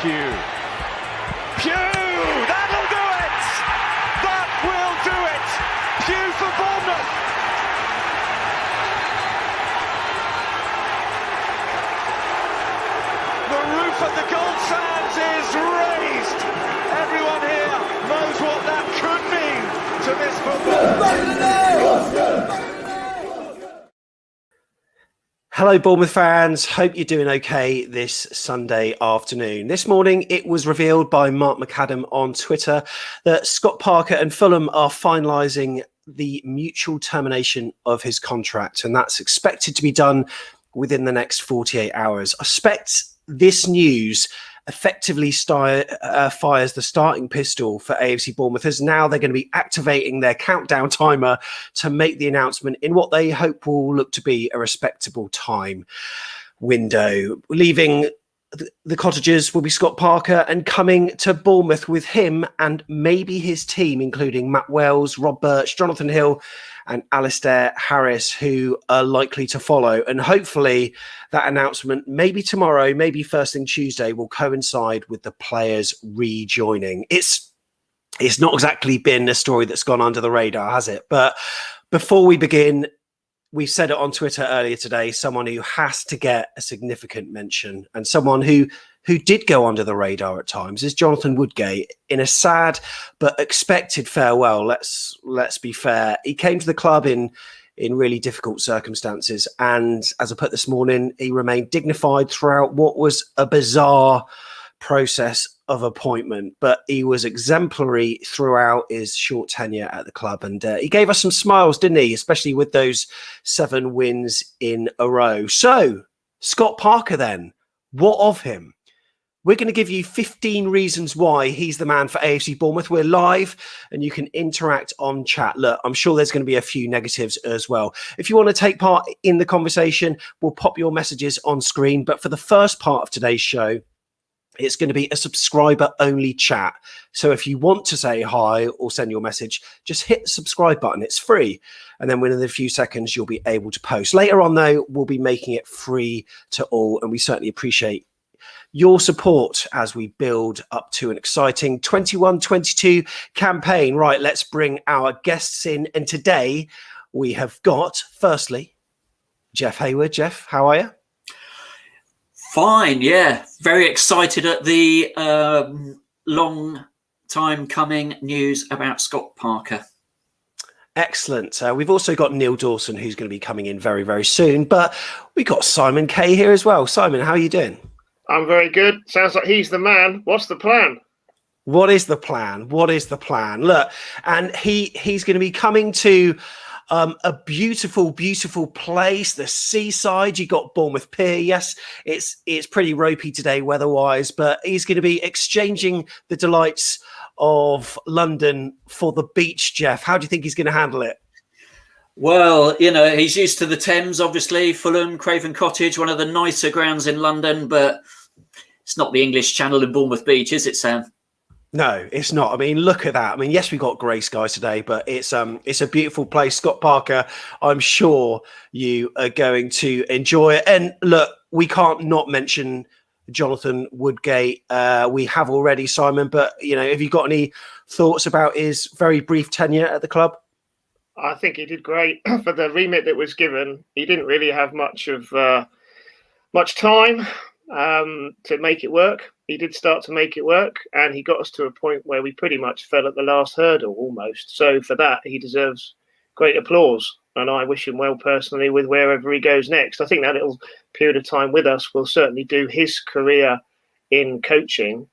Pugh. That'll do it! That will do it! Pugh for Bournemouth! The roof of the Gold Sands is raised! Everyone here knows what that could mean to this football. Hello, Bournemouth fans. Hope you're doing okay this Sunday afternoon. This morning, it was revealed by Mark McAdam on Twitter that Scott Parker and Fulham are finalising the mutual termination of his contract, and that's expected to be done within the next 48 hours. I expect this news effectively fires the starting pistol for AFC Bournemouth, as now they're going to be activating their countdown timer to make the announcement in what they hope will look to be a respectable time window. Leaving the Cottagers will be Scott Parker, and coming to Bournemouth with him and maybe his team, including Matt Wells, Rob Birch, Jonathan Hill and Alistair Harris, who are likely to follow. And hopefully that announcement, maybe tomorrow, maybe first thing Tuesday, will coincide with the players rejoining. It's not exactly been a story that's gone under the radar, has it? But before we begin, we said it on Twitter earlier today, someone who has to get a significant mention, and someone who did go under the radar at times, is Jonathan Woodgate. In a sad but expected farewell, let's be fair, he came to the club in really difficult circumstances, and as I put this morning, he remained dignified throughout what was a bizarre process of appointment, but he was exemplary throughout his short tenure at the club, and he gave us some smiles, didn't he, especially with those 7 wins in a row. So Scott Parker, then, what of him? We're going to give you 15 reasons why he's the man for AFC Bournemouth. We're live and you can interact on chat. Look, I'm sure there's going to be a few negatives as well. If you want to take part in the conversation, we'll pop your messages on screen. But for the first part of today's show, it's going to be a subscriber-only chat. So if you want to say hi or send your message, just hit the subscribe button. It's free. And then within a few seconds, you'll be able to post. Later on, though, we'll be making it free to all. And we certainly appreciate your support as we build up to an exciting 21-22 campaign. Right, let's bring our guests in. And today we have got, firstly, Jeff Hayward. Jeff, how are you? Fine, yeah. Very excited at the long time coming news about Scott Parker. Excellent. We've also got Neil Dawson, who's going to be coming in very, very soon. But we've got Simon Kay here as well. Simon, how are you doing? I'm very good. Sounds like he's the man. What's the plan? What is the plan? What is the plan? Look, and he's going to be coming to a beautiful, beautiful place, the seaside. You got Bournemouth Pier. Yes, it's pretty ropey today weather-wise, but he's going to be exchanging the delights of London for the beach. Jeff, how do you think he's going to handle it? Well, you know, he's used to the Thames, obviously. Fulham, Craven Cottage, one of the nicer grounds in London, but it's not the English Channel in Bournemouth Beach, is it, Sam? No, it's not. I mean, look at that. I mean, yes, we got grey skies today, but it's a beautiful place. Scott Parker, I'm sure you are going to enjoy it. And look, we can't not mention Jonathan Woodgate. We have already, Simon, but, you know, have you got any thoughts about his very brief tenure at the club? I think he did great for the remit that was given. He didn't really have much time to make it work. He did start to make it work, and he got us to a point where we pretty much fell at the last hurdle almost. So for that, he deserves great applause, and I wish him well personally with wherever he goes next. I think that little period of time with us will certainly do his career in coaching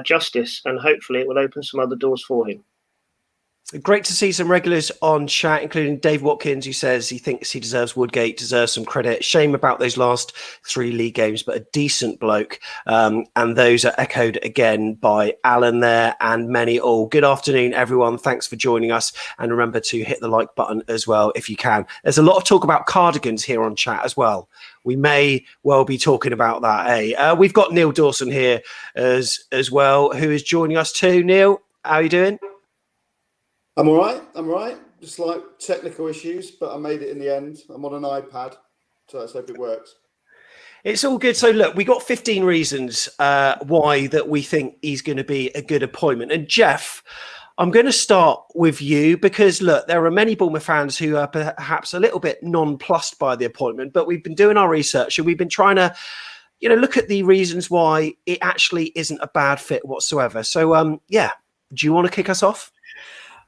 justice, and hopefully it will open some other doors for him. Great to see some regulars on chat, including Dave Watkins, who says he thinks he deserves deserves some credit. Shame about those last 3 league games, but a decent bloke. And those are echoed again by Alan there and many all. Good afternoon, everyone. Thanks for joining us. And remember to hit the like button as well if you can. There's a lot of talk about cardigans here on chat as well. We may well be talking about that. Hey, we've got Neil Dawson here as well, who is joining us too. Neil, how are you doing? I'm all right. Just like technical issues, but I made it in the end. I'm on an iPad, so let's hope it works. It's all good. So look, we got 15 reasons why that we think he's going to be a good appointment. And Jeff, I'm going to start with you because look, there are many Bournemouth fans who are perhaps a little bit nonplussed by the appointment, but we've been doing our research and we've been trying to, look at the reasons why it actually isn't a bad fit whatsoever. So, do you want to kick us off?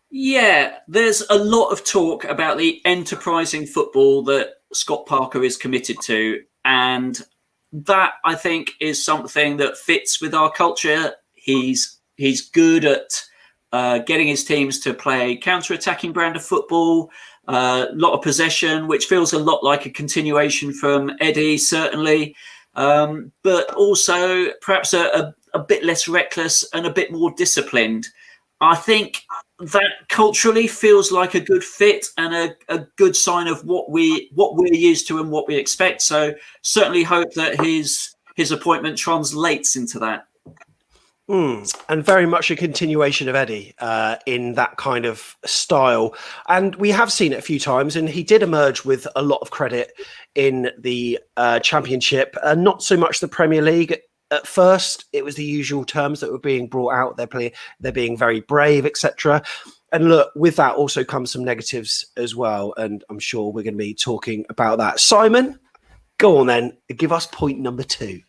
Yeah, there's a lot of talk about the enterprising football that Scott Parker is committed to. And that, I think, is something that fits with our culture. He's good at getting his teams to play counter-attacking brand of football, a lot of possession, which feels a lot like a continuation from Eddie, certainly, but also perhaps a bit less reckless and a bit more disciplined. I think that culturally feels like a good fit and a good sign of what we're used to and what we expect. So certainly hope that his appointment translates into that. And very much a continuation of Eddie in that kind of style. And we have seen it a few times, and he did emerge with a lot of credit in the Championship, and not so much the Premier League. At first, it was the usual terms that were being brought out. They're being very brave, etc. And look, with that also comes some negatives as well. And I'm sure we're going to be talking about that. Simon, go on then. Give us point number 2.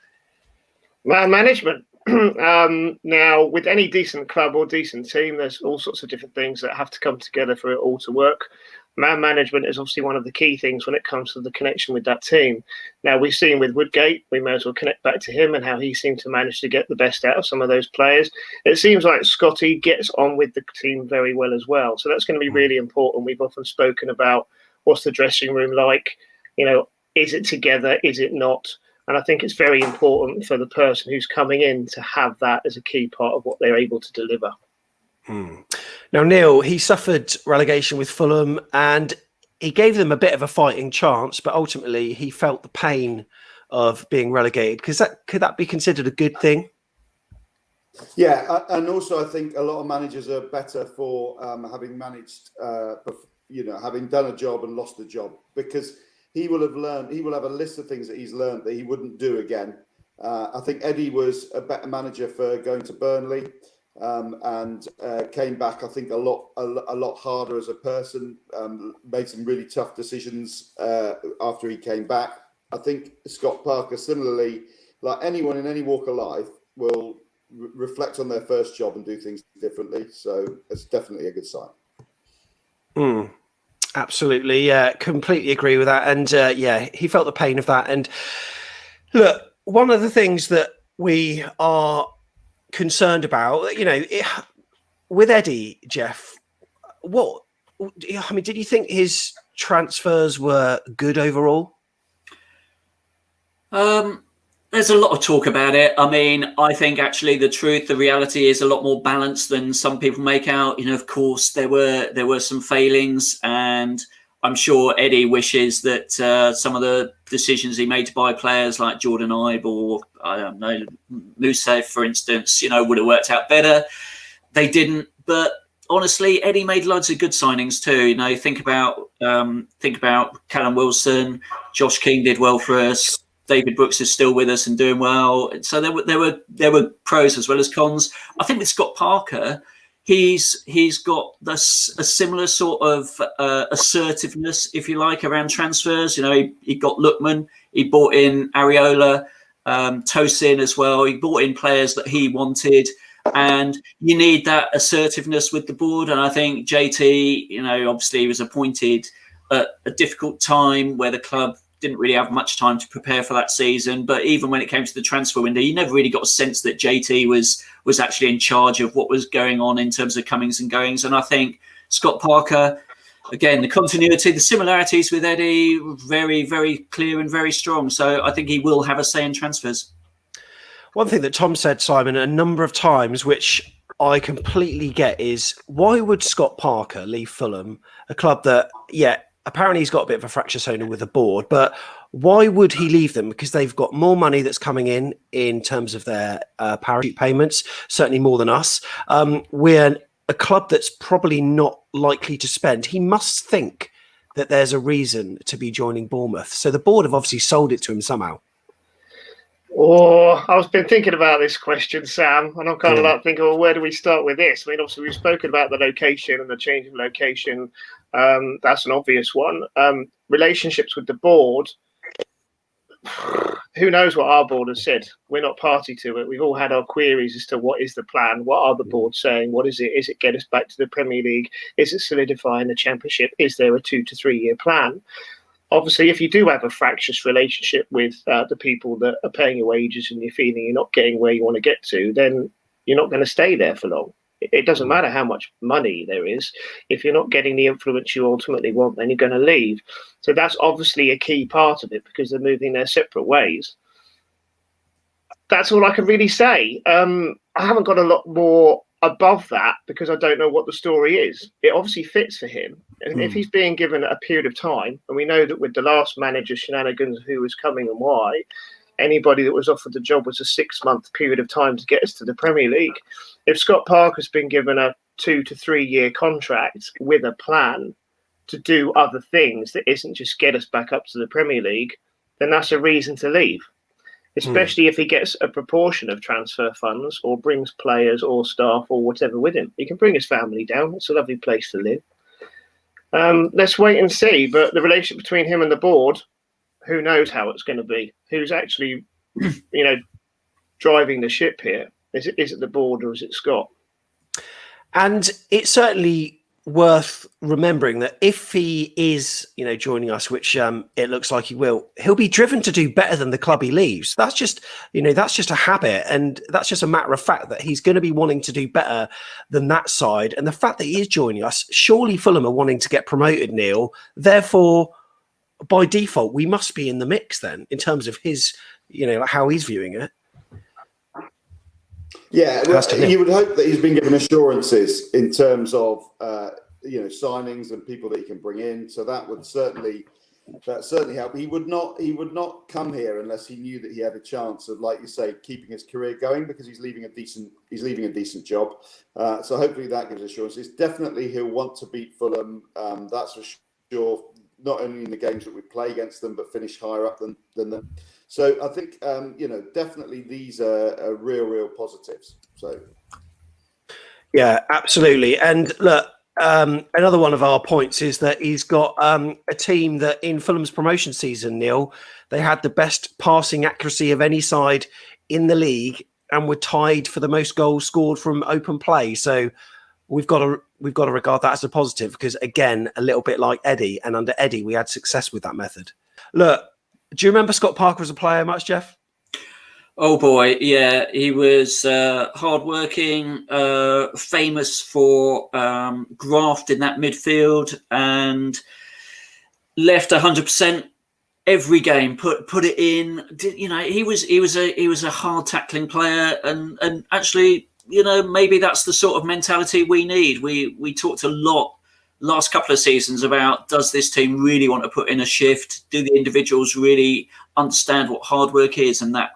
Man management. Now, with any decent club or decent team, there's all sorts of different things that have to come together for it all to work. Man management is obviously one of the key things when it comes to the connection with that team. Now, we've seen with Woodgate, we may as well connect back to him and how he seemed to manage to get the best out of some of those players. It seems like Scotty gets on with the team very well as well. So that's going to be really important. We've often spoken about what's the dressing room like, is it together, is it not? And I think it's very important for the person who's coming in to have that as a key part of what they're able to deliver. Now, Neil, he suffered relegation with Fulham and he gave them a bit of a fighting chance, but ultimately he felt the pain of being relegated. Could that be considered a good thing? Yeah, and also I think a lot of managers are better for having managed, having done a job and lost a job, because he will have a list of things that he's learned that he wouldn't do again. I think Eddie was a better manager for going to Burnley and came back, I think, a lot harder as a person, made some really tough decisions after he came back. I think Scott Parker, similarly, like anyone in any walk of life, will reflect on their first job and do things differently. So it's definitely a good sign. Absolutely. Yeah, completely agree with that. And he felt the pain of that. And look, one of the things that we are concerned about, with Eddie, Jeff, did you think his transfers were good overall? There's a lot of talk about it. I mean, I think actually the reality is a lot more balanced than some people make out. Of course, there were some failings, and I'm sure Eddie wishes that some of the decisions he made to buy players like Jordan Ibe or, I don't know, Musa, for instance, would have worked out better. They didn't. But honestly, Eddie made loads of good signings too. Think about Callum Wilson, Josh King did well for us. David Brooks is still with us and doing well. So there were pros as well as cons. I think with Scott Parker, he's got a similar sort of assertiveness, if you like, around transfers. He got Lookman, he bought in Areola, Tosin as well. He bought in players that he wanted, and you need that assertiveness with the board. And I think JT, obviously he was appointed at a difficult time where the club didn't really have much time to prepare for that season. But even when it came to the transfer window, you never really got a sense that JT was actually in charge of what was going on in terms of comings and goings. And I think Scott Parker, again, the continuity, the similarities with Eddie, very, very clear and very strong. So I think he will have a say in transfers. One thing that Tom said, Simon, a number of times, which I completely get, is why would Scott Parker leave Fulham, a club that, apparently he's got a bit of a fracture zone with the board, but why would he leave them? Because they've got more money that's coming in terms of their parachute payments, certainly more than us. We're a club that's probably not likely to spend. He must think that there's a reason to be joining Bournemouth. So the board have obviously sold it to him somehow. Oh, I've been thinking about this question, Sam, and I'm kind of like thinking, well, where do we start with this? I mean, obviously, we've spoken about the location and the change of location. That's an obvious one. Relationships with the board. Who knows what our board has said? We're not party to it. We've all had our queries as to what is the plan? What are the boards saying? What is it? Is it get us back to the Premier League? Is it solidifying the Championship? Is there a 2 to 3 year plan? Obviously, if you do have a fractious relationship with the people that are paying your wages and you're feeling you're not getting where you want to get to, then you're not going to stay there for long. It doesn't matter how much money there is. If you're not getting the influence you ultimately want, then you're going to leave. So that's obviously a key part of it because they're moving their separate ways. That's all I can really say. I haven't got a lot more above that because I don't know what the story is. It obviously fits for him. And if he's being given a period of time, and we know that with the last manager shenanigans, who was coming and why, anybody that was offered the job was a 6-month period of time to get us to the Premier League. If Scott Parker's been given a 2 to 3 year contract with a plan to do other things that isn't just get us back up to the Premier League, then that's a reason to leave. Especially if he gets a proportion of transfer funds or brings players or staff or whatever with him. He can bring his family down. It's a lovely place to live. Let's wait and see. But the relationship between him and the board, who knows how it's going to be? Who's actually, driving the ship here? Is it the board or is it Scott? And it's certainly worth remembering that if he is, joining us, which it looks like he will, he'll be driven to do better than the club he leaves. That's just, that's just a habit, and that's just a matter of fact that he's going to be wanting to do better than that side. And the fact that he is joining us, surely Fulham are wanting to get promoted, Neil. Therefore, by default, we must be in the mix then in terms of his, how he's viewing it. Yeah, well, you would hope that he's been given assurances in terms of signings and people that he can bring in. So that certainly help. He would not come here unless he knew that he had a chance of, like you say, keeping his career going, because he's leaving a decent job. So hopefully that gives assurances. Definitely he'll want to beat Fulham. That's for sure. Not only in the games that we play against them, but finish higher up than them. So I think, definitely these are real positives. So, yeah, absolutely. And look, another one of our points is that he's got a team that in Fulham's promotion season, Neil, they had the best passing accuracy of any side in the league and were tied for the most goals scored from open play. So we've got to regard that as a positive because, again, a little bit like Eddie, and under Eddie, we had success with that method. Look, do you remember Scott Parker as a player much, Jeff? Oh boy, yeah, he was hardworking, famous for graft in that midfield, and left 100% every game. Put it in. He was a hard tackling player, and actually, maybe that's the sort of mentality we need. We talked a lot last couple of seasons about, does this team really want to put in a shift? Do the individuals really understand what hard work is? And that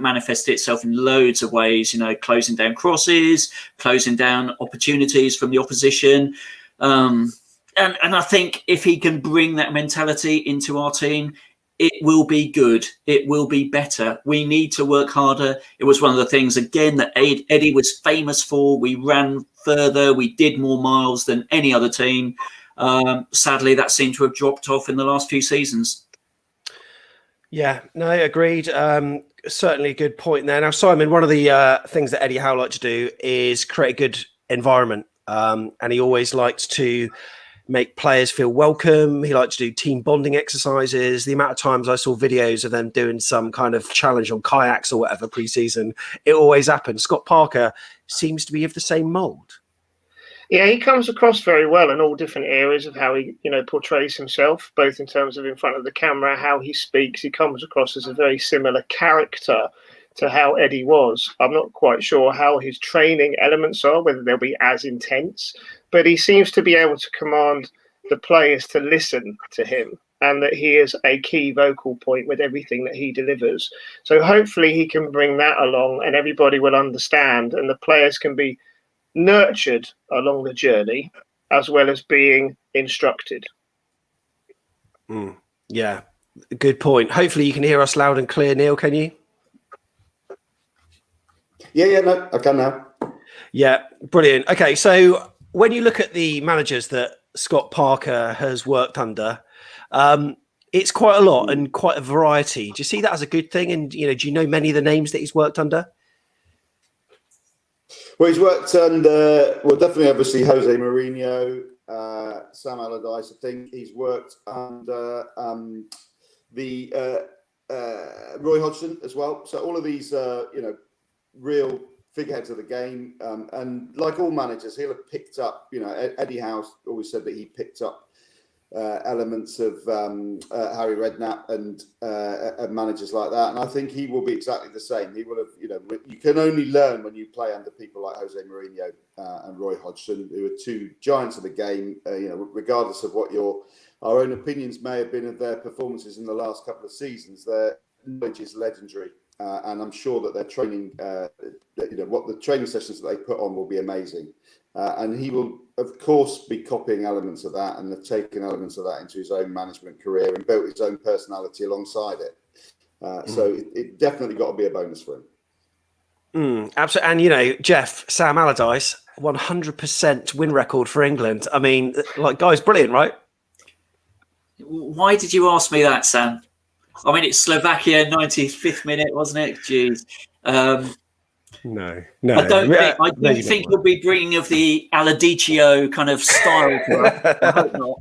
manifested itself in loads of ways, closing down crosses, closing down opportunities from the opposition. And I think if he can bring that mentality into our team, it will be good. It will be better. We need to work harder. It was one of the things, again, that Eddie was famous for. We ran further. We did more miles than any other team. Sadly, that seemed to have dropped off in the last few seasons. Yeah, no, agreed. Certainly a good point there. Now, Simon, one of the things that Eddie Howe liked to do is create a good environment. And he always liked to make players feel welcome. He liked to do team bonding exercises. The amount of times I saw videos of them doing some kind of challenge on kayaks or whatever pre-season, it always happens. Scott Parker seems to be of the same mould. Yeah, he comes across very well in all different areas of how he, portrays himself, both in terms of in front of the camera, how he speaks. He comes across as a very similar character to how Eddie was. I'm not quite sure how his training elements are, whether they'll be as intense, but he seems to be able to command the players to listen to him, and that he is a key vocal point with everything that he delivers. So hopefully he can bring that along and everybody will understand, and the players can be nurtured along the journey as well as being instructed. Yeah, good point. Hopefully you can hear us loud and clear, Neil, can you? Yeah, no, I can now. Yeah, brilliant. Okay, so when you look at the managers that Scott Parker has worked under, it's quite a lot and quite a variety. Do you see that as a good thing? And, do you know many of the names that he's worked under? Well, he's worked under, definitely, obviously, Jose Mourinho, Sam Allardyce. I think he's worked under the Roy Hodgson as well. So all of these, real figureheads of the game. And like all managers, he'll have picked up, Eddie Howe always said that he picked up elements of Harry Redknapp and managers like that, and I think he will be exactly the same. He will have, you can only learn when you play under people like Jose Mourinho and Roy Hodgson, who are two giants of the game. Regardless of what our own opinions may have been of their performances in the last couple of seasons, their knowledge is legendary, and I'm sure that their training, what the training sessions that they put on will be amazing. And he will, of course, be copying elements of that and have taken elements of that into his own management career and built his own personality alongside it. So it definitely got to be a bonus for him. Absolutely. And, Jeff, Sam Allardyce, 100% win record for England. I mean, guy's brilliant, right? Why did you ask me that, Sam? I mean, it's Slovakia, 95th minute, wasn't it? Jeez. No. I don't think he'll be bringing of the Aladicchio kind of style. I hope not.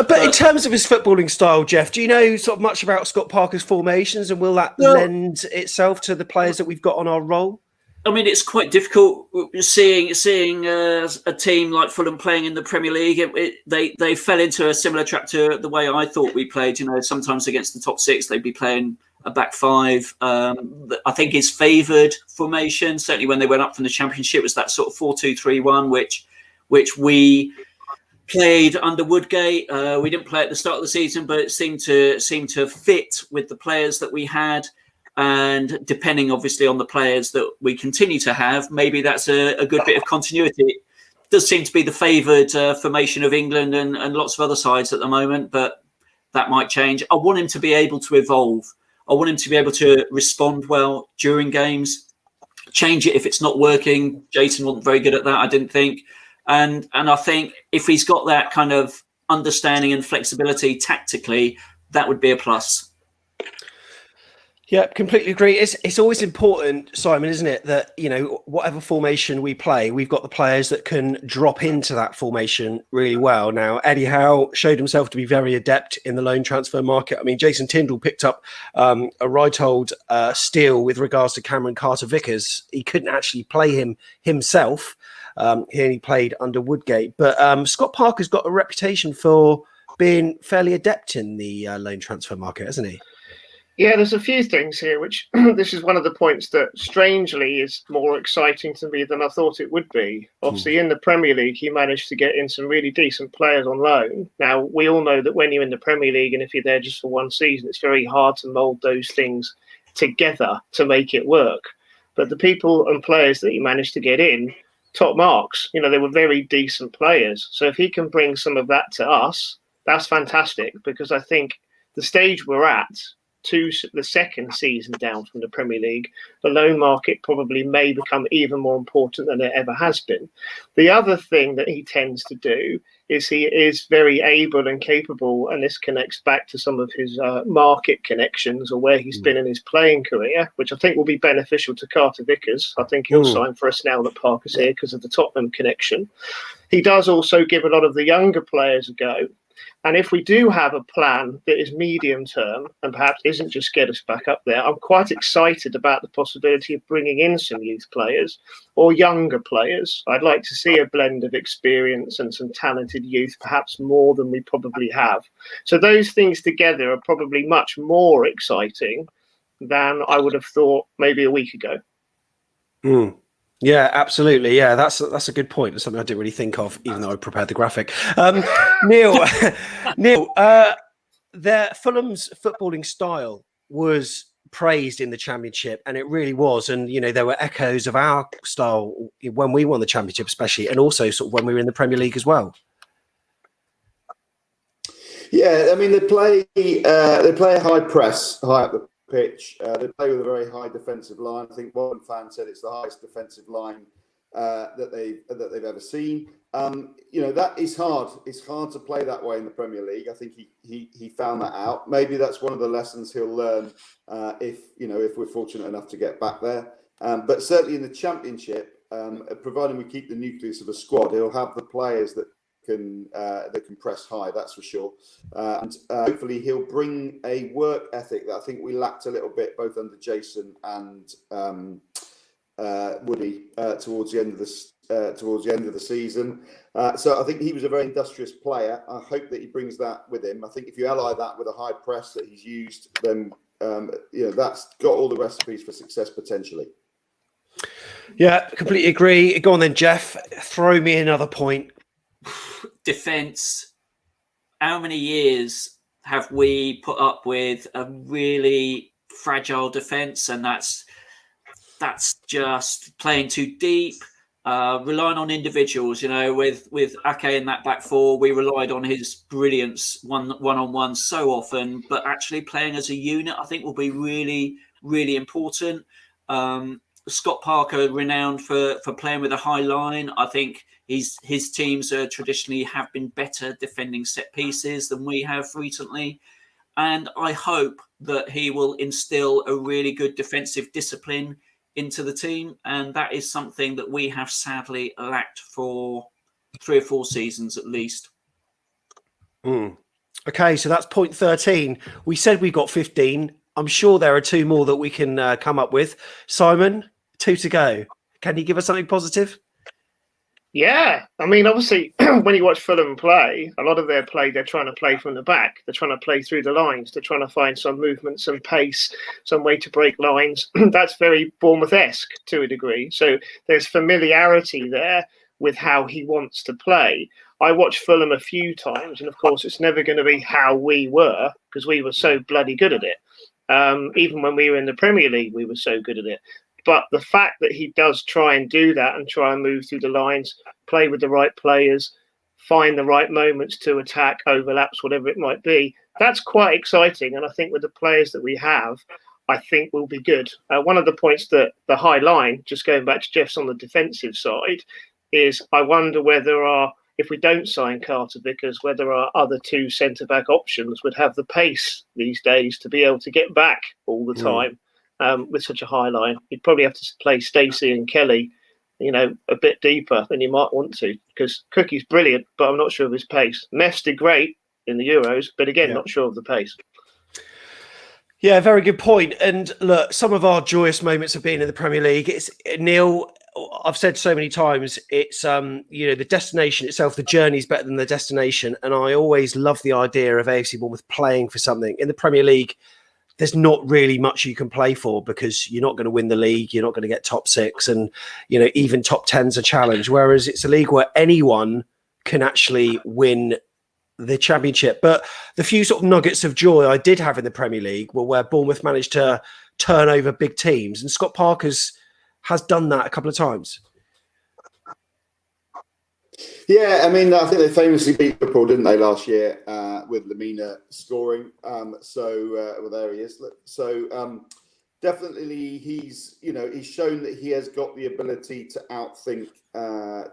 But in terms of his footballing style, Jeff, do you know sort of much about Scott Parker's formations, and will that lend itself to the players that we've got on our roll? I mean, it's quite difficult seeing a team like Fulham playing in the Premier League. They fell into a similar trap to the way I thought we played. Sometimes against the top six, they'd be playing a back five. I think his favoured formation, certainly when they went up from the Championship, was that sort of 4-2-3-1, which we played under Woodgate. We didn't play at the start of the season, but it seemed to fit with the players that we had. And depending, obviously, on the players that we continue to have, maybe that's a good bit of continuity. It does seem to be the favoured formation of England and lots of other sides at the moment, but that might change. I want him to be able to evolve. I want him to be able to respond well during games, change it if it's not working. Jason wasn't very good at that, I didn't think. And I think if he's got that kind of understanding and flexibility tactically, that would be a plus. Yeah, completely agree. It's always important, Simon, isn't it, that, whatever formation we play, we've got the players that can drop into that formation really well. Now, Eddie Howe showed himself to be very adept in the loan transfer market. I mean, Jason Tindall picked up a right-hold steal with regards to Cameron Carter-Vickers. He couldn't actually play him himself. He only played under Woodgate. But Scott Parker's got a reputation for being fairly adept in the loan transfer market, hasn't he? Yeah, there's a few things here, which this is one of the points that strangely is more exciting to me than I thought it would be. Obviously, in the Premier League, he managed to get in some really decent players on loan. Now, we all know that when you're in the Premier League and if you're there just for one season, it's very hard to mould those things together to make it work. But the people and players that he managed to get in, top marks, they were very decent players. So if he can bring some of that to us, that's fantastic, because I think the stage we're at, to the second season down from the Premier League, the loan market probably may become even more important than it ever has been. The other thing that he tends to do is he is very able and capable, and this connects back to some of his market connections or where he's been in his playing career, which I think will be beneficial to Carter-Vickers. I think he'll sign for us now that Parker's here because of the Tottenham connection. He does also give a lot of the younger players a go. And if we do have a plan that is medium term and perhaps isn't just get us back up there, I'm quite excited about the possibility of bringing in some youth players or younger players. I'd like to see a blend of experience and some talented youth, perhaps more than we probably have. So those things together are probably much more exciting than I would have thought maybe a week ago. Yeah, absolutely. Yeah, that's a good point. It's something I didn't really think of, even though I prepared the graphic. Neil, Fulham's footballing style was praised in the Championship, and it really was. And there were echoes of our style when we won the Championship, especially, and also sort of when we were in the Premier League as well. Yeah, I mean they play a high press, high up the pitch. They play with a very high defensive line. I think one fan said it's the highest defensive line that they've ever seen. That is hard. It's hard to play that way in the Premier League. I think he found that out. Maybe that's one of the lessons he'll learn if we're fortunate enough to get back there. But certainly in the Championship, providing we keep the nucleus of a squad, he'll have the players that can press high. That's for sure. And hopefully he'll bring a work ethic that I think we lacked a little bit both under Jason and Woody towards the end of the season. So I think he was a very industrious player. I hope that he brings that with him. I think if you ally that with a high press that he's used, then that's got all the recipes for success potentially. Yeah, completely agree. Go on then, Jeff. Throw me another point. Defence. How many years have we put up with a really fragile defence, and that's just playing too deep, relying on individuals. With Ake in that back four, we relied on his brilliance one-on-one so often, but actually playing as a unit, I think, will be really, really important. Scott Parker, renowned for playing with a high line. I think his teams traditionally have been better defending set pieces than we have recently. And I hope that he will instill a really good defensive discipline into the team. And that is something that we have sadly lacked for 3 or 4 seasons at least. Okay, so that's point 13. We said we got 15. I'm sure there are 2 more that we can come up with. Simon, 2 to go. Can you give us something positive? Yeah, I mean, obviously, when you watch Fulham play, a lot of their play, they're trying to play from the back. They're trying to play through the lines. They're trying to find some movement, some pace, some way to break lines. That's very Bournemouth-esque to a degree. So there's familiarity there with how he wants to play. I watched Fulham a few times, and of course, it's never going to be how we were because we were so bloody good at it. Even when we were in the Premier League, we were so good at it. But the fact that he does try and do that and try and move through the lines, play with the right players, find the right moments to attack, overlaps, whatever it might be, that's quite exciting. And I think with the players that we have, I think we'll be good. One of the points that the high line, just going back to Jeff's on the defensive side, is I wonder whether if we don't sign Carter Vickers, whether our other 2 centre-back options would have the pace these days to be able to get back all the time. With such a high line, you'd probably have to play Stacey and Kelly, a bit deeper than you might want to, because Cookie's brilliant, but I'm not sure of his pace. Mefs did great in the Euros, but again, not sure of the pace. Yeah, very good point. And look, some of our joyous moments of being in the Premier League, it's Neil. I've said so many times, it's the destination itself, the journey is better than the destination, and I always love the idea of AFC Bournemouth playing for something in the Premier League. There's not really much you can play for because you're not going to win the league. You're not going to get top 6 and, even top 10's a challenge. Whereas it's a league where anyone can actually win the Championship. But the few sort of nuggets of joy I did have in the Premier League were where Bournemouth managed to turn over big teams. And Scott Parker has done that a couple of times. Yeah, I mean, I think they famously beat Liverpool, didn't they, last year with Lamina scoring. There he is. So definitely, he's shown that he has got the ability to outthink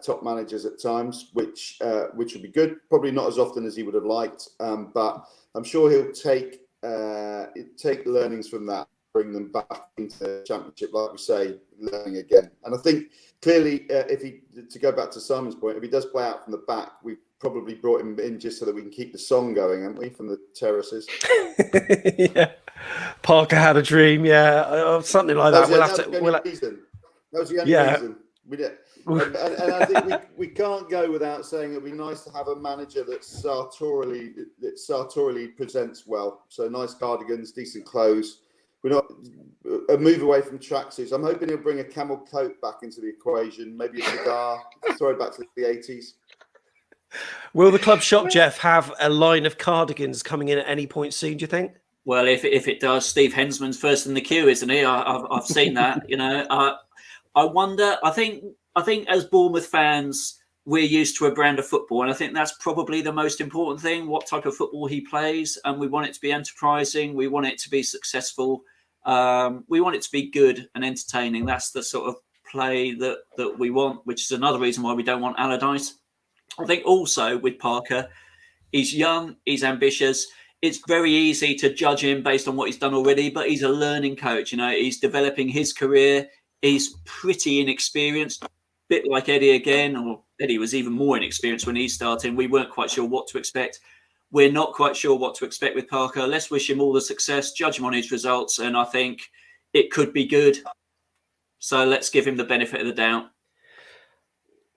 top managers at times, which would be good. Probably not as often as he would have liked, but I'm sure he'll take learnings from that, bring them back into the Championship, like we say, learning again. And I think clearly, to go back to Simon's point, if he does play out from the back, we probably brought him in just so that we can keep the song going, haven't we, from the terraces? Yeah, Parker had a dream, something like that. That was the only reason. We did. And I think we can't go without saying it'd be nice to have a manager that sartorially presents well. So nice cardigans, decent clothes. We're not a move away from tracksuits. I'm hoping he'll bring a camel coat back into the equation, maybe a cigar, throw it back to the 80s. Will the club shop, Jeff, have a line of cardigans coming in at any point soon, do you think? Well, if it does, Steve Hensman's first in the queue, isn't he? I've seen that. I wonder. I think as Bournemouth fans, we're used to a brand of football, and I think that's probably the most important thing. What type of football he plays, and we want it to be enterprising. We want it to be successful, We want it to be good and entertaining. That's the sort of play that we want, which is another reason why we don't want Allardyce. I think also with Parker, he's young, he's ambitious. It's very easy to judge him based on what he's done already, but he's a learning coach. He's developing his career. He's pretty inexperienced, a bit like Eddie again, or Eddie was even more inexperienced when he started. We weren't quite sure what to expect. We're not quite sure what to expect with Parker. Let's wish him all the success, judge him on his results, and I think it could be good. So let's give him the benefit of the doubt.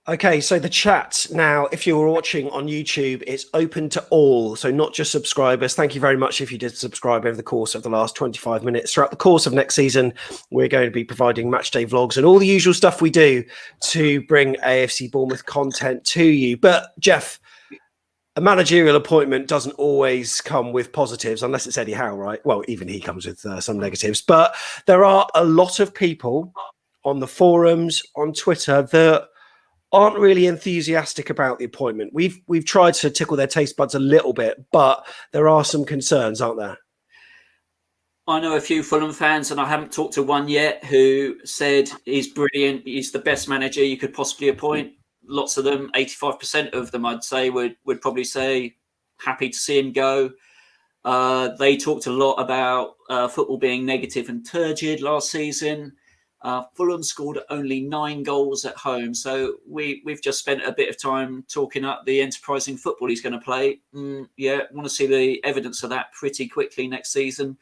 Okay, so the chat now, if you're watching on YouTube, it's open to all, so not just subscribers. Thank you very much if you did subscribe over the course of the last 25 minutes. Throughout the course of next season, we're going to be providing matchday vlogs and all the usual stuff we do to bring AFC Bournemouth content to you. But, Jeff, a managerial appointment doesn't always come with positives, unless it's Eddie Howe, right? Well, even he comes with some negatives. But there are a lot of people on the forums, on Twitter, that aren't really enthusiastic about the appointment. We've tried to tickle their taste buds a little bit, but there are some concerns, aren't there? I know a few Fulham fans, and I haven't talked to one yet, who said he's brilliant. He's the best manager you could possibly appoint. Lots of them, 85% of them, I'd say, would probably say happy to see him go. They talked a lot about football being negative and turgid last season. Fulham scored only 9 goals at home. So we've just spent a bit of time talking up the enterprising football he's going to play. Yeah, want to see the evidence of that pretty quickly next season.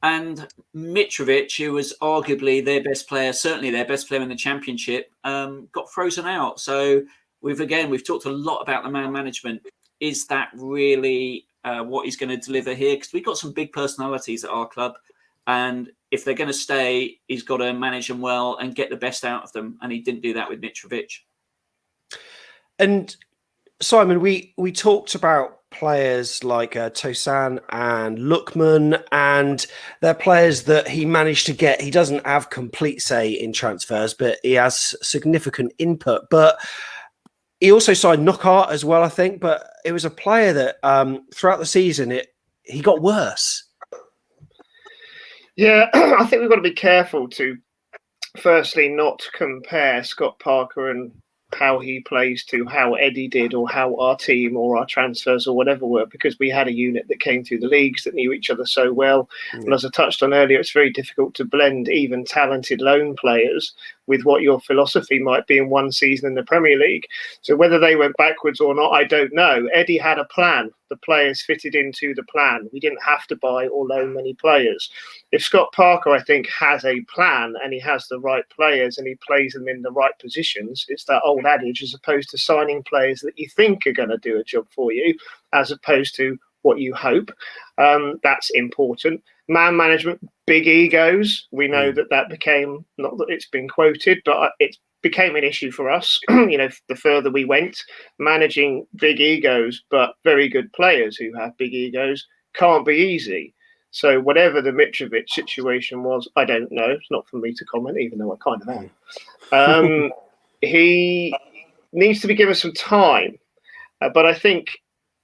And Mitrovic, who was arguably their best player, certainly their best player in the Championship, got frozen out. So we've talked a lot about the man management. Is that really what he's going to deliver here? Because we've got some big personalities at our club. And if they're going to stay, he's got to manage them well and get the best out of them. And he didn't do that with Mitrovic. And Simon, we talked about players like Tosan and Lookman, and they're players that he managed to get. He doesn't have complete say in transfers, but he has significant input. But he also signed Knockout as well, I think. But it was a player that throughout the season, he got worse. Yeah, I think we've got to be careful to, firstly, not compare Scott Parker and how he plays to how Eddie did, or how our team or our transfers or whatever were, because we had a unit that came through the leagues that knew each other so well. And as I touched on earlier, it's very difficult to blend even talented loan players with what your philosophy might be in one season in the Premier League. So whether they went backwards or not, I don't know. Eddie had a plan. The players fitted into the plan. We didn't have to buy or loan many players. If Scott Parker, I think, has a plan and he has the right players and he plays them in the right positions, it's that old adage, as opposed to signing players that you think are going to do a job for you, as opposed to what you hope. That's important. Man management, big egos. We know that became, not that it's been quoted, but it became an issue for us. The further we went, managing big egos, but very good players who have big egos can't be easy. So whatever the Mitrovic situation was, I don't know. It's not for me to comment, even though I kind of am. He needs to be given some time. But I think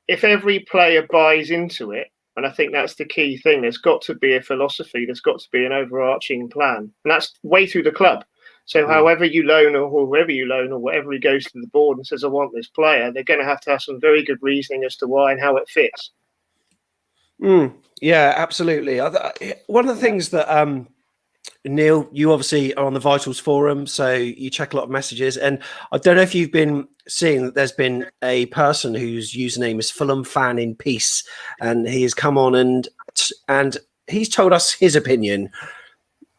if every player buys into it, and I think that's the key thing, there's got to be a philosophy, there's got to be an overarching plan. And that's way through the club. So however you loan, or whoever you loan, or whatever he goes to the board and says, I want this player, they're going to have some very good reasoning as to why and how it fits. Yeah, absolutely. One of the things that, Neil, you obviously are on the Vitals forum, so you check a lot of messages. And I don't know if you've been seeing that there's been a person whose username is Fulham Fan in Peace. And he has come on and he's told us his opinion.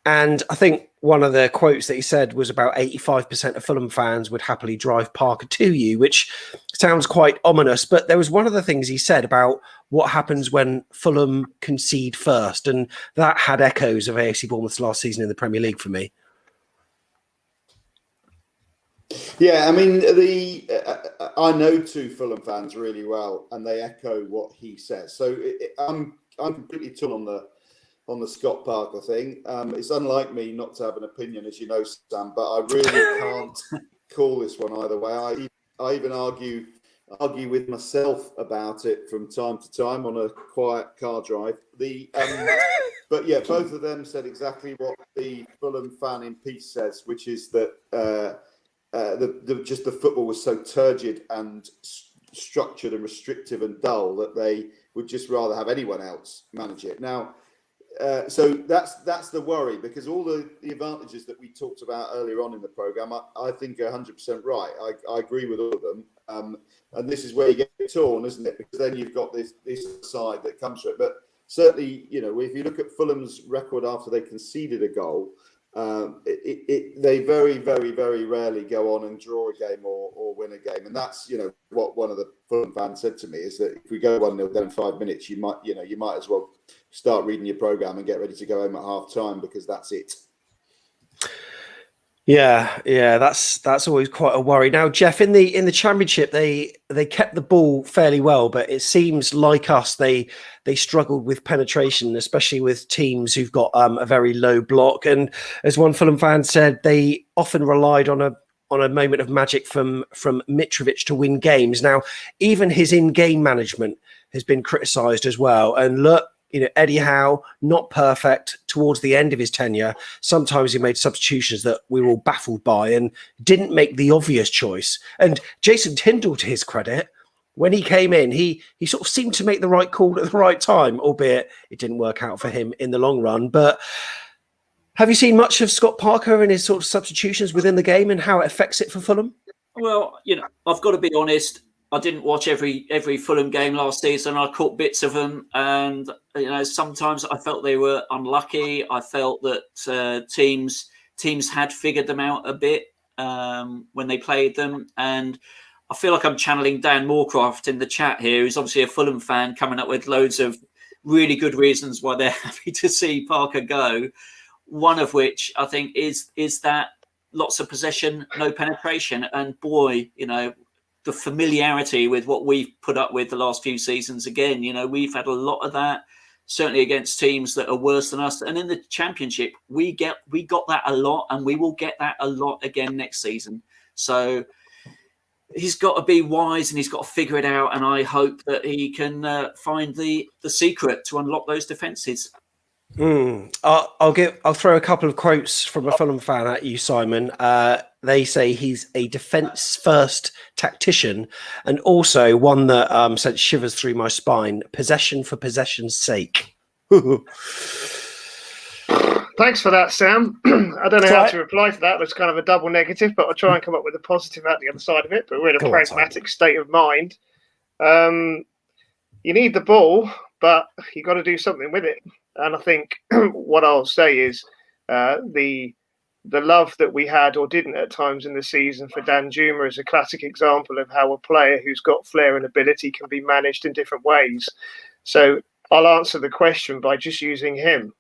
And I think one of the quotes that he said was about 85% of Fulham fans would happily drive Parker to you, which sounds quite ominous. But there was one of the things he said about what happens when Fulham concede first. And that had echoes of AFC Bournemouth's last season in the Premier League for me. Yeah, I mean, I know 2 Fulham fans really well, and they echo what he says. So I'm completely torn on the Scott Parker thing. It's unlike me not to have an opinion, as you know, Sam, but I really can't call this one either way. I even argue with myself about it from time to time on a quiet car drive. But But yeah, both of them said exactly what the Fulham fan in piece says, which is that just the football was so turgid and structured and restrictive and dull that they would just rather have anyone else manage it. Now, so that's the worry, because all the advantages that we talked about earlier on in the programme, I think are 100% right. I agree with all of them. And this is where you get torn, isn't it? Because then you've got this side that comes to it. But certainly, if you look at Fulham's record after they conceded a goal, they very, very, very rarely go on and draw a game or win a game. And that's, what one of the Fulham fans said to me, is that if we go 1-0 down in 5 minutes, you might as well start reading your programme and get ready to go home at half time, because that's it. Yeah, that's always quite a worry. Now, Jeff, in the Championship, they kept the ball fairly well, but it seems like us, they struggled with penetration, especially with teams who've got a very low block. And as one Fulham fan said, they often relied on a moment of magic from Mitrovic to win games. Now, even his in-game management has been criticised as well. And look, Eddie Howe, not perfect towards the end of his tenure. Sometimes he made substitutions that we were all baffled by and didn't make the obvious choice. And Jason Tindall, to his credit, when he came in, he sort of seemed to make the right call at the right time, albeit it didn't work out for him in the long run. But have you seen much of Scott Parker and his sort of substitutions within the game and how it affects it for Fulham? Well, I've got to be honest. I didn't watch every Fulham game last season. I caught bits of them, and sometimes I felt they were unlucky. I felt that teams had figured them out a bit when they played them, and I feel like I'm channeling Dan Moorcroft in the chat here, who's obviously a Fulham fan, coming up with loads of really good reasons why they're happy to see Parker go. One of which I think is that lots of possession, no penetration, and boy, the familiarity with what we've put up with the last few seasons. Again, we've had a lot of that, certainly against teams that are worse than us. And in the Championship, we got that a lot, and we will get that a lot again next season. So he's got to be wise, and he's got to figure it out. And I hope that he can find the secret to unlock those defences. I'll throw a couple of quotes from a Fulham fan at you, Simon. They say he's a defence-first tactician, and also one that sent shivers through my spine: possession for possession's sake. Thanks for that, Sam. I don't know how to reply to that. It's kind of a double negative, but I'll try and come up with a positive at the other side of it. But we're in a pragmatic state of mind. You need the ball, but you got to do something with it. And I think what I'll say is the love that we had or didn't at times in the season for Danjuma is a classic example of how a player who's got flair and ability can be managed in different ways. So I'll answer the question by just using him.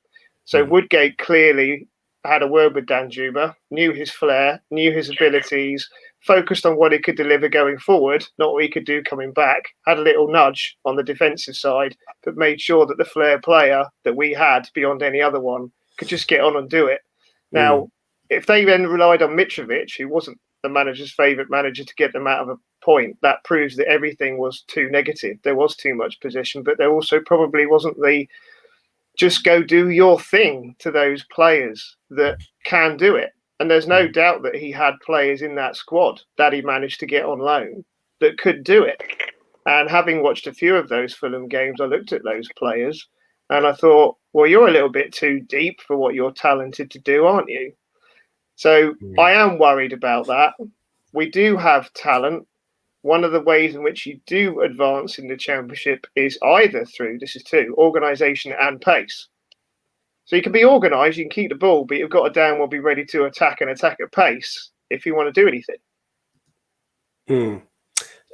So Woodgate clearly had a word with Danjuma, knew his flair, knew his abilities, focused on what he could deliver going forward, not what he could do coming back, had a little nudge on the defensive side, but made sure that the flair player that we had beyond any other one could just get on and do it. Now, if they then relied on Mitrovic, who wasn't the manager's favourite manager to get them out of a point, that proves that everything was too negative. There was too much possession, but there also probably wasn't the just go do your thing to those players that can do it. And there's no doubt that he had players in that squad that he managed to get on loan that could do it. And having watched a few of those Fulham games, I looked at those players and I thought, well, you're a little bit too deep for what you're talented to do, aren't you? So I am worried about that. We do have talent. One of the ways in which you do advance in the Championship is either through, organisation and pace. So you can be organised, you can keep the ball, but you've got to damn well be ready to attack and attack at pace if you want to do anything.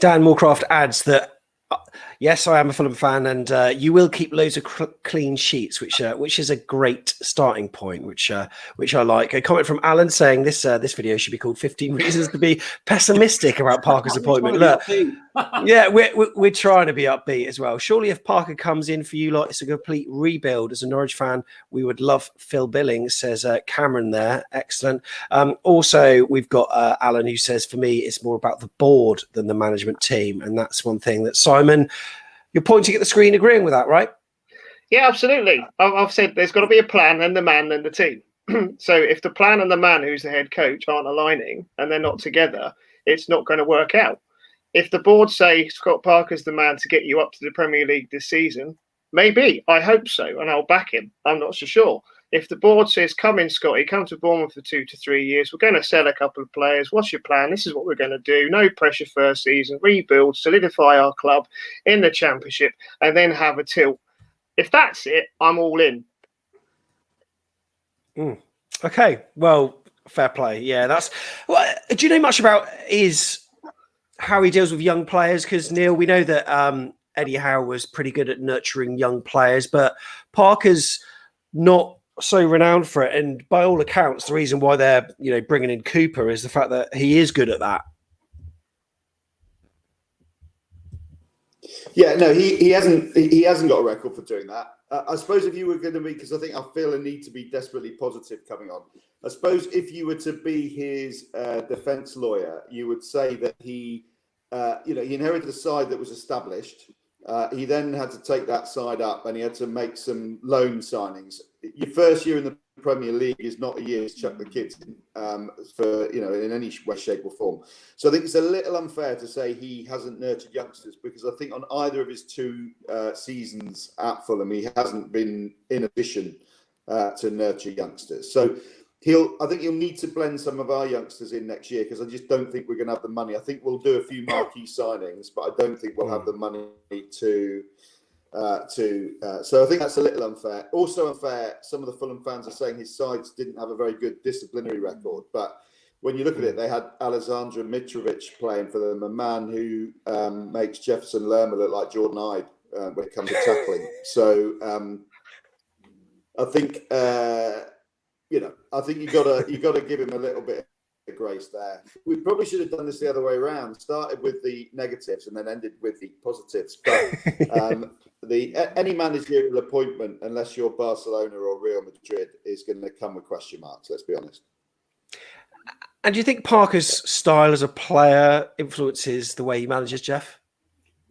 Dan Moorcroft adds that, yes, I am a Fulham fan, and you will keep loads of clean sheets, which is a great starting point, which I like. A comment from Alan saying this video should be called 15 Reasons to be Pessimistic about Parker's appointment. Look, yeah, we're trying to be upbeat as well. Surely if Parker comes in for you lot, it's a complete rebuild. As a Norwich fan, we would love Phil Billings, says Cameron there. Excellent. Also, we've got Alan who says, for me, it's more about the board than the management team. And that's one thing that Simon, you're pointing at the screen agreeing with that, right? Yeah, absolutely. I've said there's got to be a plan, then the man, then the team. So if the plan and the man who's the head coach aren't aligning and they're not together, it's not going to work out. If the board say Scott Parker's the man to get you up to the Premier League this season, maybe. I hope so, and I'll back him. I'm not so sure. If the board says, come in, Scotty, come to Bournemouth for 2 to 3 years, we're going to sell a couple of players. What's your plan? This is what we're going to do. No pressure first season, rebuild, solidify our club in the Championship, and then have a tilt. If that's it, I'm all in. Okay, well, fair play. Yeah, that's. Well, do you know much about how he deals with young players? Because Neil, we know that Eddie Howe was pretty good at nurturing young players, but Parker's not so renowned for it. And by all accounts, the reason why they're bringing in Cooper is the fact that he is good at that. Yeah, no, he hasn't got a record for doing that. I suppose if you were going to be, because I feel a need to be desperately positive coming on. I suppose if you were to be his defence lawyer, you would say that he inherited a side that was established. He then had to take that side up, and he had to make some loan signings. Your first year in the Premier League is not a year to chuck the kids in, in any way, shape, or form. So I think it's a little unfair to say he hasn't nurtured youngsters, because I think on either of his 2 seasons at Fulham, he hasn't been in a position to nurture youngsters. So I think he'll need to blend some of our youngsters in next year, because I just don't think we're going to have the money. I think we'll do a few marquee signings, but I don't think we'll have the money to. So I think that's a little unfair. Also unfair, some of the Fulham fans are saying his sides didn't have a very good disciplinary record. But when you look at it, they had Alessandro Mitrovic playing for them, a man who makes Jefferson Lerma look like Jordan Ibe when it comes to tackling. So I think I think you got to give him a little bit of grace there. We probably should have done this the other way around. Started with the negatives and then ended with the positives. But any managerial appointment, unless you're Barcelona or Real Madrid, is going to come with question marks. Let's be honest. And do you think Parker's style as a player influences the way he manages, Jeff?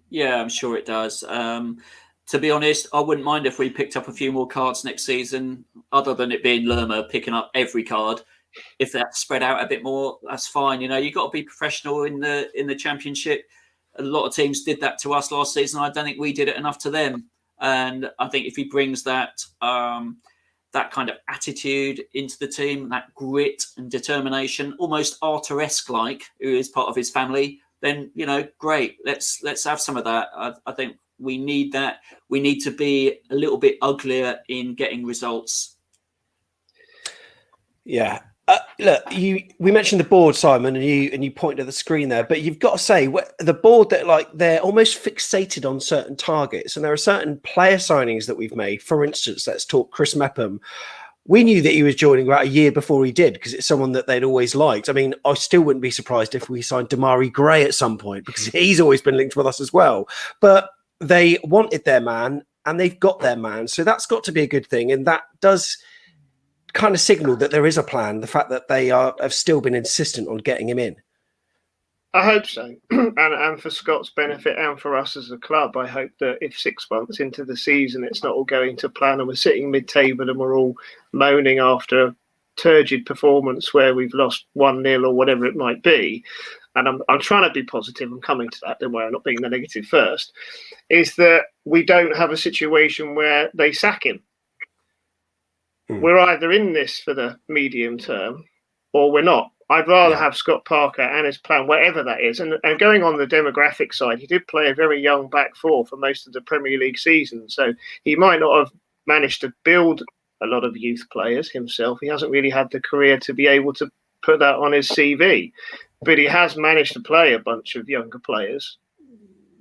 Yeah, I'm sure it does. To be honest, I wouldn't mind if we picked up a few more cards next season, other than it being Lerma picking up every card. If that's spread out a bit more, that's fine. You've got to be professional in the Championship. A lot of teams did that to us last season. I don't think we did it enough to them. And I think if he brings that that kind of attitude into the team, that grit and determination, almost Arthur-esque like, who is part of his family, then great. Let's have some of that. I think we need that. We need to be a little bit uglier in getting results. Yeah. Look, we mentioned the board, Simon, and you pointed at the screen there, but you've got to say the board that they're almost fixated on certain targets, and there are certain player signings that we've made. For instance, let's talk Chris Mepham. We knew that he was joining about a year before he did, because it's someone that they'd always liked. I mean, I still wouldn't be surprised if we signed Damari Gray at some point, because he's always been linked with us as well. But they wanted their man, and they've got their man, so that's got to be a good thing, and that does kind of signal that there is a plan, the fact that they have still been insistent on getting him in. I hope so. and for Scott's benefit and for us as a club, I hope that if 6 months into the season it's not all going to plan and we're sitting mid-table and we're all moaning after a turgid performance where we've lost 1-0 or whatever it might be, and I'm trying to be positive, I'm coming to that, don't worry, I'm not being the negative first, is that we don't have a situation where they sack him. We're either in this for the medium term or we're not. I'd rather have Scott Parker and his plan, whatever that is. And going on the demographic side, he did play a very young back four for most of the Premier League season. So he might not have managed to build a lot of youth players himself. He hasn't really had the career to be able to put that on his CV. But he has managed to play a bunch of younger players.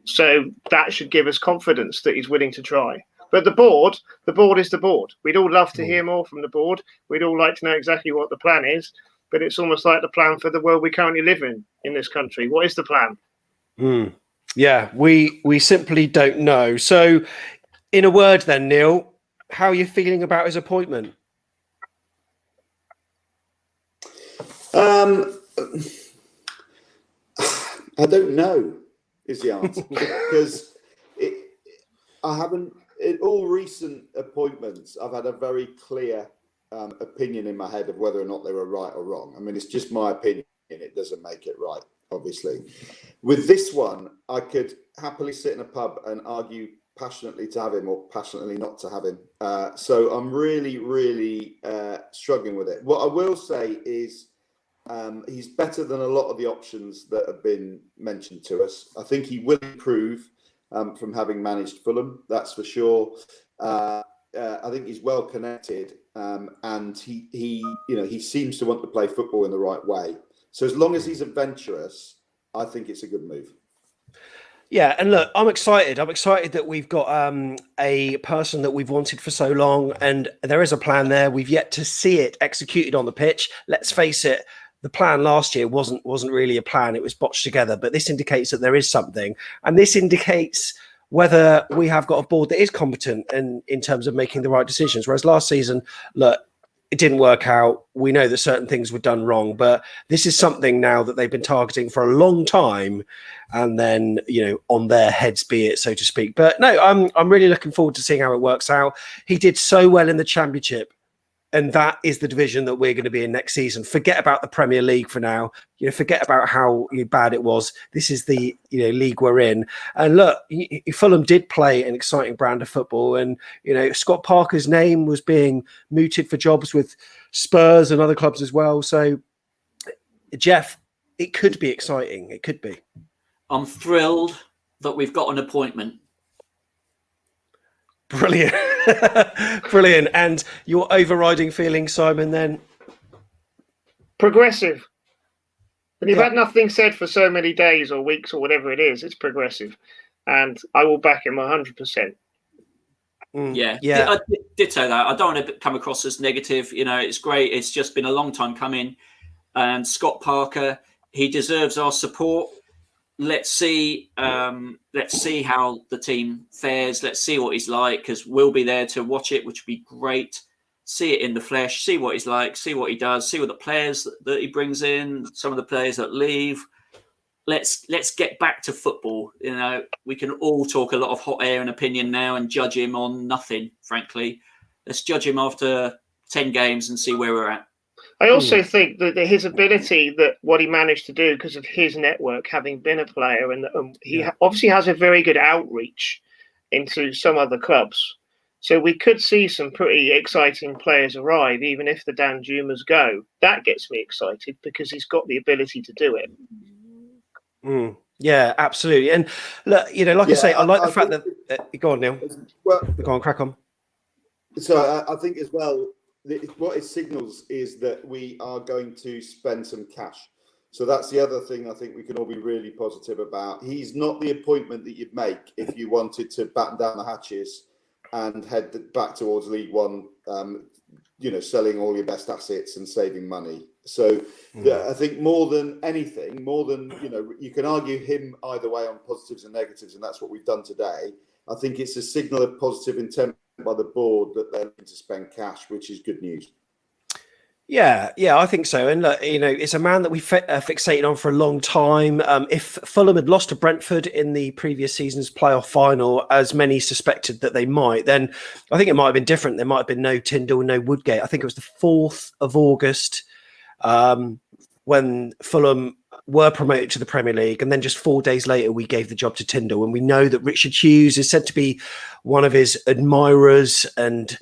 So that should give us confidence that he's willing to try. But the board is the board. We'd all love to hear more from the board. We'd all like to know exactly what the plan is. But it's almost like the plan for the world we currently live in this country. What is the plan? Yeah, we simply don't know. So, in a word then, Neil, how are you feeling about his appointment? I don't know is the answer. Because I haven't in all recent appointments, I've had a very clear opinion in my head of whether or not they were right or wrong. I mean, it's just my opinion. It doesn't make it right, obviously. With this one, I could happily sit in a pub and argue passionately to have him or passionately not to have him. So I'm really struggling with it. What I will say is he's better than a lot of the options that have been mentioned to us. I think he will improve from having managed Fulham, that's for sure. I think he's well connected, and he seems to want to play football in the right way. So as long as he's adventurous, I think it's a good move. Yeah, and look, I'm excited. I'm excited that we've got a person that we've wanted for so long, and there is a plan there. We've yet to see it executed on the pitch. Let's face it, the plan last year wasn't really a plan. It was botched together, but this indicates that there is something, and this indicates whether we have got a board that is competent and in terms of making the right decisions. Whereas last season, look, it didn't work out. We know that certain things were done wrong, but this is something now that they've been targeting for a long time, and then, on their heads be it, so to speak. But no, I'm really looking forward to seeing how it works out. He did so well in the Championship, and that is the division that we're going to be in next season. Forget about the Premier League for now. Forget about how bad it was. This is the league we're in. And look, Fulham did play an exciting brand of football, and Scott Parker's name was being mooted for jobs with Spurs and other clubs as well. So, Jeff, it could be exciting. It could be. I'm thrilled that we've got an appointment. Brilliant. Brilliant. And your overriding feeling, Simon, then? Progressive. When you've had nothing said for so many days or weeks or whatever it is, it's progressive. And I will back him 100%. Yeah. I ditto that. I don't want to come across as negative. It's great. It's just been a long time coming. And Scott Parker, he deserves our support. Let's see how the team fares. Let's see what he's like, because we'll be there to watch it, which would be great. See it in the flesh, see what he's like, see what he does, see what the players that he brings in, some of the players that leave. Let's get back to football. We can all talk a lot of hot air and opinion now and judge him on nothing, frankly. Let's judge him after 10 games and see where we're at. I also think that his ability, that what he managed to do because of his network, having been a player, and he obviously has a very good outreach into some other clubs. So we could see some pretty exciting players arrive, even if the Dan Jumas go. That gets me excited because he's got the ability to do it. Yeah, absolutely. And look, I say, I like the fact that go on, Neil. Well, go on, crack on. So I think as well, what it signals is that we are going to spend some cash. So that's the other thing I think we can all be really positive about. He's not the appointment that you'd make if you wanted to batten down the hatches and head back towards League One, selling all your best assets and saving money. So I think more than anything, you can argue him either way on positives and negatives, and that's what we've done today. I think it's a signal of positive intent by the board that they're looking to spend cash, which is good news. Yeah, I think so. And look, it's a man that we fixated on for a long time. If Fulham had lost to Brentford in the previous season's playoff final, as many suspected that they might, then I think it might have been different. There might have been no Tyndall, no Woodgate. I think it was the 4th of August when Fulham were promoted to the Premier League, and then just 4 days later we gave the job to Tyndall. And we know that Richard Hughes is said to be one of his admirers, and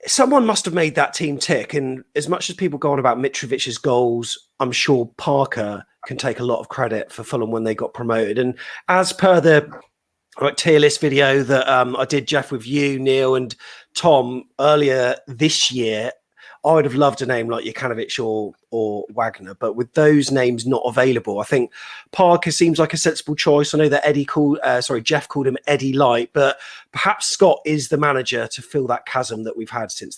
someone must have made that team tick. And as much as people go on about Mitrovic's goals, I'm sure Parker can take a lot of credit for Fulham when they got promoted. And as per the tier list video that I did, Jeff, with you, Neil and Tom earlier this year, I would have loved a name like Jokanovic or Wagner, but with those names not available, I think Parker seems like a sensible choice. I know that Jeff called him Eddie Light, but perhaps Scott is the manager to fill that chasm that we've had since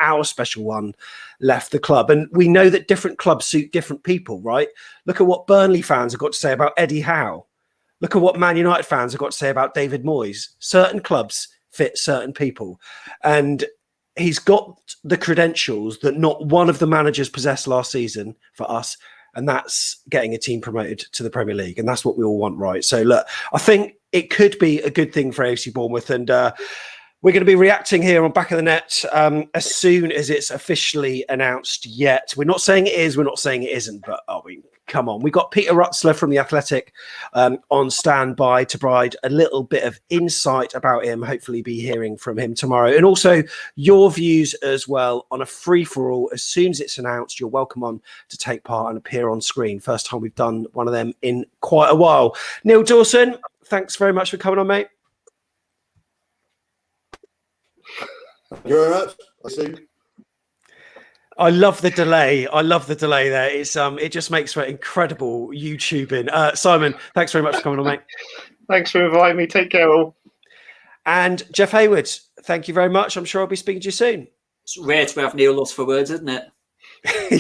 our special one left the club. And we know that different clubs suit different people, right? Look at what Burnley fans have got to say about Eddie Howe. Look at what Man United fans have got to say about David Moyes. Certain clubs fit certain people. And he's got the credentials that not one of the managers possessed last season for us, and that's getting a team promoted to the Premier League, and that's what we all want, right? So look, I think it could be a good thing for AFC Bournemouth. And we're going to be reacting here on Back of the Net as soon as it's officially announced yet. We're not saying it is, we're not saying it isn't, but come on. We've got Peter Rutzler from The Athletic on standby to provide a little bit of insight about him. Hopefully be hearing from him tomorrow. And also your views as well on a free-for-all. As soon as it's announced, you're welcome on to take part and appear on screen. First time we've done one of them in quite a while. Neil Dawson, thanks very much for coming on, mate. Thank you very much. I see. I love the delay. I love the delay there. It's it just makes for incredible YouTubing. Simon, thanks very much for coming on, mate. Thanks for inviting me. Take care, all. And Jeff Hayward, thank you very much. I'm sure I'll be speaking to you soon. It's rare to have Neil lost for words, isn't it?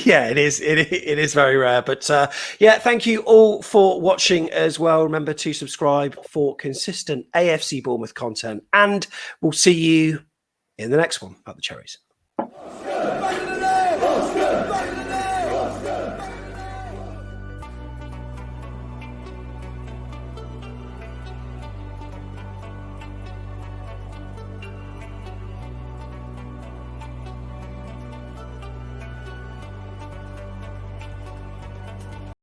Yeah, it is. It is very rare. But yeah, thank you all for watching as well. Remember to subscribe for consistent AFC Bournemouth content, and we'll see you in the next one at the Cherries.